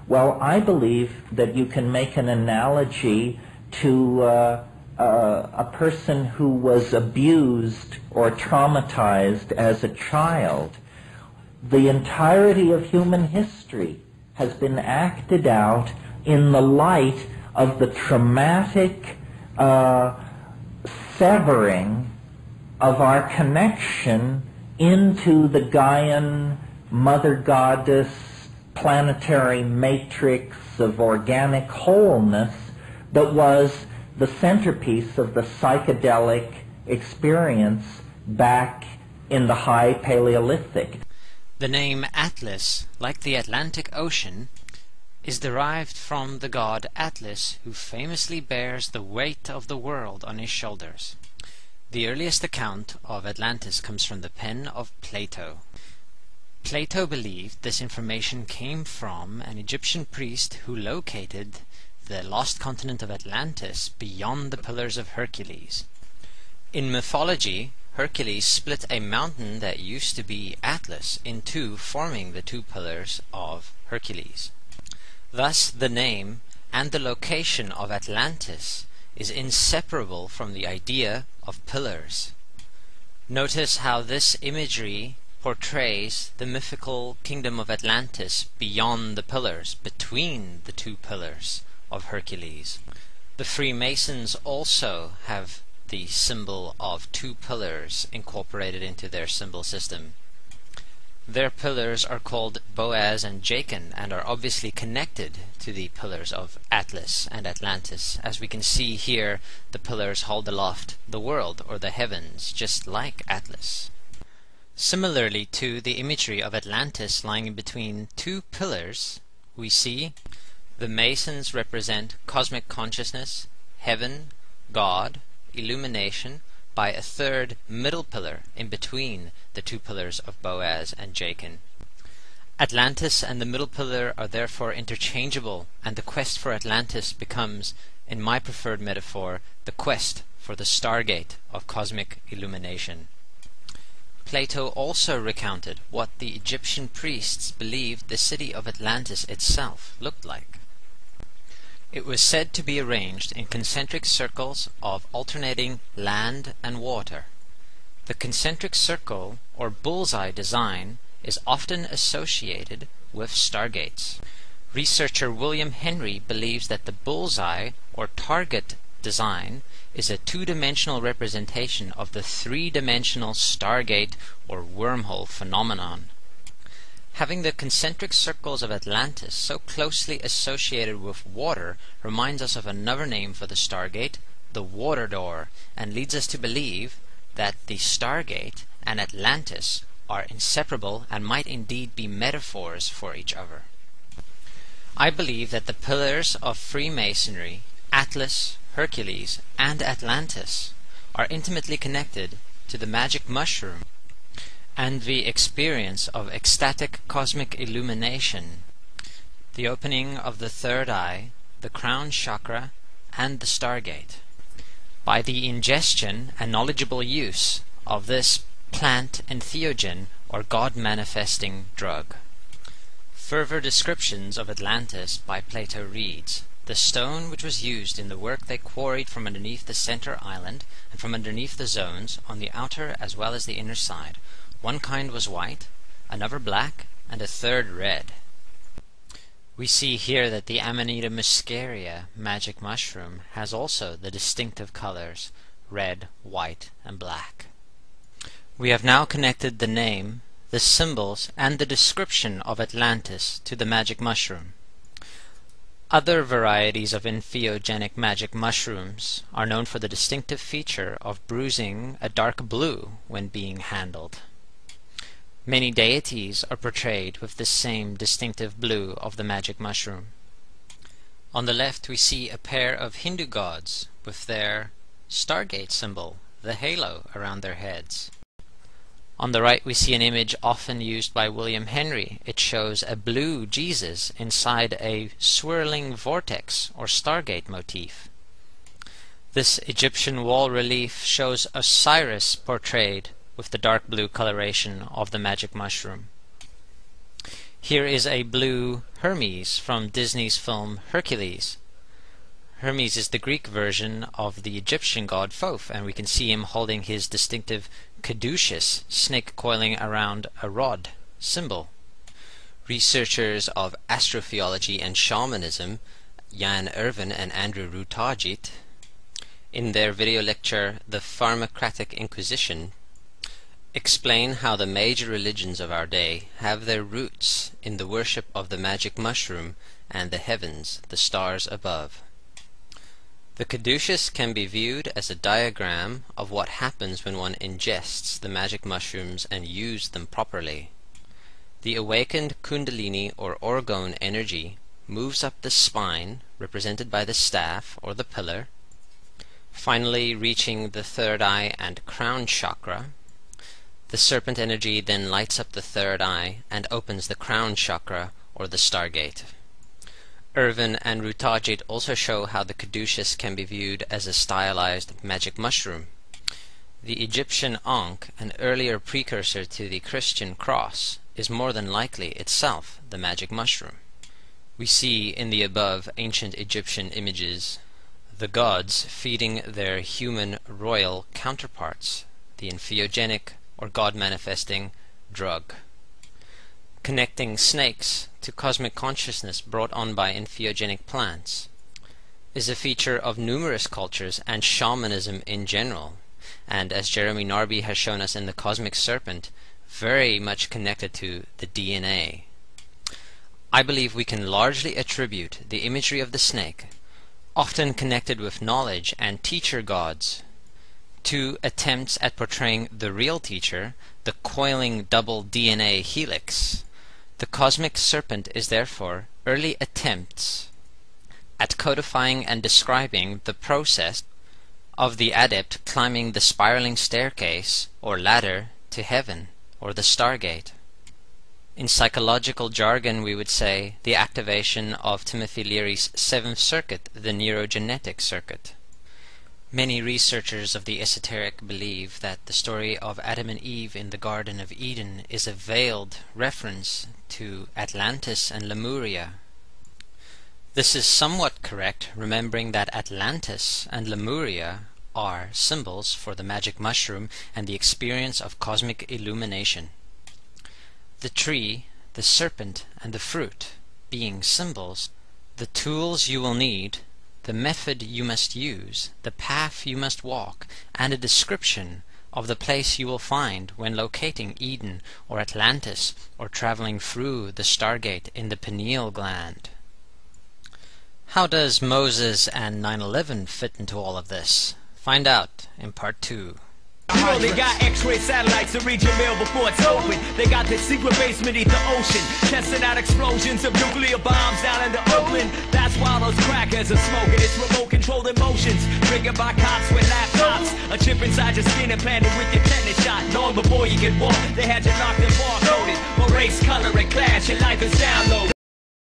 Well, I believe that you can make an analogy to a person who was abused or traumatized as a child. The entirety of human history has been acted out in the light of the traumatic severing of our connection into the Gaian mother goddess planetary matrix of organic wholeness that was the centerpiece of the psychedelic experience back in the high Paleolithic. The name Atlas, like the Atlantic Ocean, is derived from the god Atlas, who famously bears the weight of the world on his shoulders. The earliest account of Atlantis comes from the pen of Plato. Plato believed this information came from an Egyptian priest who located the lost continent of Atlantis beyond the Pillars of Hercules. In mythology, Hercules split a mountain that used to be Atlas in two, forming the two pillars of Hercules. Thus, the name and the location of Atlantis is inseparable from the idea of pillars. Notice how this imagery portrays the mythical kingdom of Atlantis beyond the pillars, between the two pillars of Hercules. The Freemasons also have the symbol of two pillars incorporated into their symbol system. Their pillars are called Boaz and Jachin and are obviously connected to the pillars of Atlas and Atlantis. As we can see here, the pillars hold aloft the world or the heavens, just like Atlas. Similarly to the imagery of Atlantis lying between two pillars, we see the Masons represent cosmic consciousness, heaven, God, illumination, by a third middle pillar in between the two pillars of Boaz and Jachin. Atlantis and the middle pillar are therefore interchangeable, and the quest for Atlantis becomes, in my preferred metaphor, the quest for the stargate of cosmic illumination. Plato also recounted what the Egyptian priests believed the city of Atlantis itself looked like. It was said to be arranged in concentric circles of alternating land and water. The concentric circle or bullseye design is often associated with stargates. Researcher William Henry believes that the bullseye or target design is a two-dimensional representation of the three-dimensional stargate or wormhole phenomenon. Having the concentric circles of Atlantis so closely associated with water reminds us of another name for the stargate, the water door, and leads us to believe that the stargate and Atlantis are inseparable and might indeed be metaphors for each other. I believe that the pillars of Freemasonry, Atlas, Hercules, and Atlantis are intimately connected to the magic mushroom and the experience of ecstatic cosmic illumination, the opening of the third eye, the crown chakra, and the stargate. By the ingestion and knowledgeable use of this plant entheogen or God-manifesting drug. Further descriptions of Atlantis by Plato reads, "The stone which was used in the work they quarried from underneath the center island and from underneath the zones on the outer as well as the inner side. One kind was white, another black, and a third red." We see here that the Amanita muscaria magic mushroom has also the distinctive colors red, white, and black. We have now connected the name, the symbols, and the description of Atlantis to the magic mushroom. Other varieties of entheogenic magic mushrooms are known for the distinctive feature of bruising a dark blue when being handled. Many deities are portrayed with the same distinctive blue of the magic mushroom. On the left we see a pair of Hindu gods with their stargate symbol, the halo, around their heads. On the right we see an image often used by William Henry. It shows a blue Jesus inside a swirling vortex or stargate motif. This Egyptian wall relief shows Osiris portrayed with the dark blue coloration of the magic mushroom. Here is a blue Hermes from Disney's film Hercules. Hermes is the Greek version of the Egyptian god Thoth, and we can see him holding his distinctive caduceus, snake coiling around a rod, symbol. Researchers of astrotheology and shamanism, Jan Irvin and Andrew Rutajit, in their video lecture The Pharmacratic Inquisition, explain how the major religions of our day have their roots in the worship of the magic mushroom and the heavens, the stars above. The caduceus can be viewed as a diagram of what happens when one ingests the magic mushrooms and uses them properly. The awakened kundalini or orgone energy moves up the spine, represented by the staff or the pillar, finally reaching the third eye and crown chakra. The serpent energy then lights up the third eye and opens the crown chakra or the stargate. Irvin and Rutajit also show how the caduceus can be viewed as a stylized magic mushroom. The Egyptian Ankh, an earlier precursor to the Christian cross, is more than likely itself the magic mushroom. We see in the above ancient Egyptian images the gods feeding their human royal counterparts, the entheogenic or God-manifesting drug. Connecting snakes to cosmic consciousness brought on by entheogenic plants is a feature of numerous cultures and shamanism in general, and as Jeremy Narby has shown us in The Cosmic Serpent, very much connected to the DNA. I believe we can largely attribute the imagery of the snake, often connected with knowledge and teacher gods, to attempts at portraying the real teacher, the coiling double DNA helix. The cosmic serpent is therefore early attempts at codifying and describing the process of the adept climbing the spiraling staircase or ladder to heaven, or the stargate. In psychological jargon we would say the activation of Timothy Leary's seventh circuit, the neurogenetic circuit. Many researchers of the esoteric believe that the story of Adam and Eve in the Garden of Eden is a veiled reference to Atlantis and Lemuria. This is somewhat correct, remembering that Atlantis and Lemuria are symbols for the magic mushroom and the experience of cosmic illumination. The tree, the serpent, and the fruit being symbols, the tools you will need, the method you must use, the path you must walk, and a description of the place you will find when locating Eden or Atlantis or traveling through the stargate in the pineal gland. How does Moses and 9/11 fit into all of this? Find out in part 2. You know they got X-ray satellites to read your mail before it's open. They got their secret base beneath the ocean, testing out explosions of nuclear bombs down in the Oakland. That's why those crackers are smoking. It's remote-controlled emotions, triggered by cops with laptops. A chip inside your skin implanted with your tetanus shot. Long before you could walk, they had you locked and barcoded. For race, color, and class, your life is downloaded.